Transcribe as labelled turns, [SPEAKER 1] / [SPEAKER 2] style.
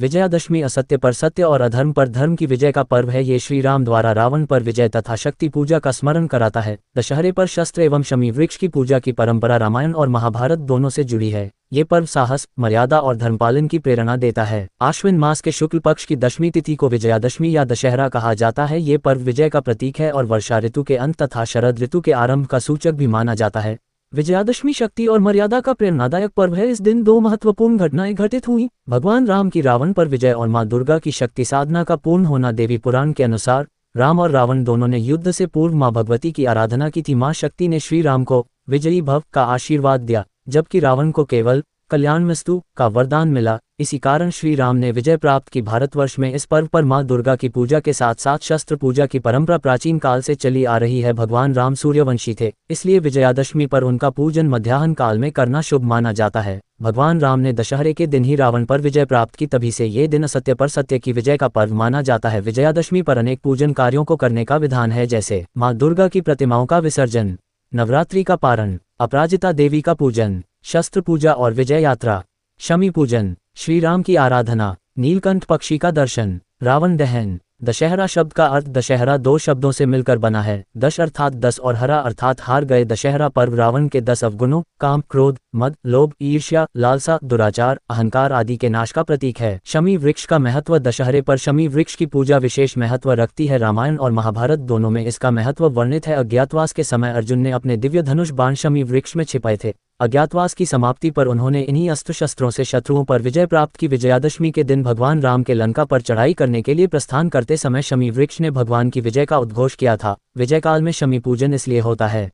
[SPEAKER 1] विजयादशमी असत्य पर सत्य और अधर्म पर धर्म की विजय का पर्व है। ये श्री राम द्वारा रावण पर विजय तथा शक्ति पूजा का स्मरण कराता है। दशहरे पर शस्त्र एवं शमी वृक्ष की पूजा की परंपरा रामायण और महाभारत दोनों से जुड़ी है। ये पर्व साहस, मर्यादा और धर्मपालन की प्रेरणा देता है। आश्विन मास के शुक्ल पक्ष की दशमी तिथि को विजयादशमी या दशहरा कहा जाता है। ये पर्व विजय का प्रतीक है और वर्षा ऋतु के अंत तथा शरद ऋतु के आरंभ का सूचक भी माना जाता है। विजयादशमी शक्ति और मर्यादा का प्रेरणादायक पर्व है। इस दिन दो महत्वपूर्ण घटनाएं घटित हुई। भगवान राम की रावण पर विजय और मां दुर्गा की शक्ति साधना का पूर्ण होना। देवी पुराण के अनुसार राम और रावण दोनों ने युद्ध से पूर्व मां भगवती की आराधना की थी। मां शक्ति ने श्री राम को विजयी भव का आशीर्वाद दिया, जबकि रावण को केवल कल्याणमस्तु का वरदान मिला। इसी कारण श्री राम ने विजय प्राप्त की। भारतवर्ष में इस पर्व पर मां दुर्गा की पूजा के साथ साथ शस्त्र पूजा की परंपरा प्राचीन काल से चली आ रही है। भगवान राम सूर्यवंशी थे, इसलिए विजयादशमी पर उनका पूजन मध्याह्न काल में करना शुभ माना जाता है। भगवान राम ने दशहरे के दिन ही रावण पर विजय प्राप्त की, तभी से ये दिन असत्य पर सत्य की विजय का पर्व माना जाता है। विजयादशमी पर अनेक पूजन कार्यों को करने का विधान है, जैसे मां दुर्गा की प्रतिमाओं का विसर्जन, नवरात्रि का पारण, अपराजिता देवी का पूजन, शस्त्र पूजा और विजय यात्रा, शमी पूजन, श्री राम की आराधना, नीलकंठ पक्षी का दर्शन, रावण दहन। दशहरा शब्द का अर्थ दशहरा दो शब्दों से मिलकर बना है। दश अर्थात 10 और हरा अर्थात हार गए। दशहरा पर्व रावण के 10 अवगुणों काम, क्रोध, मद, लोभ, ईर्ष्या, लालसा, दुराचार, अहंकार आदि के नाश का प्रतीक है। शमी वृक्ष का महत्व। दशहरे पर शमी वृक्ष की पूजा विशेष महत्व रखती है। रामायण और महाभारत दोनों में इसका महत्व वर्णित है। अज्ञातवास के समय अर्जुन ने अपने दिव्य धनुष बाण शमी वृक्ष में छिपाए थे। अज्ञातवास की समाप्ति पर उन्होंने इन्हीं अस्त्र शस्त्रों से शत्रुओं पर विजय प्राप्त की। विजयादशमी के दिन भगवान राम के लंका पर चढ़ाई करने के लिए प्रस्थान करते समय शमी वृक्ष ने भगवान की विजय का उद्घोष किया था। विजय काल में शमी पूजन इसलिए होता है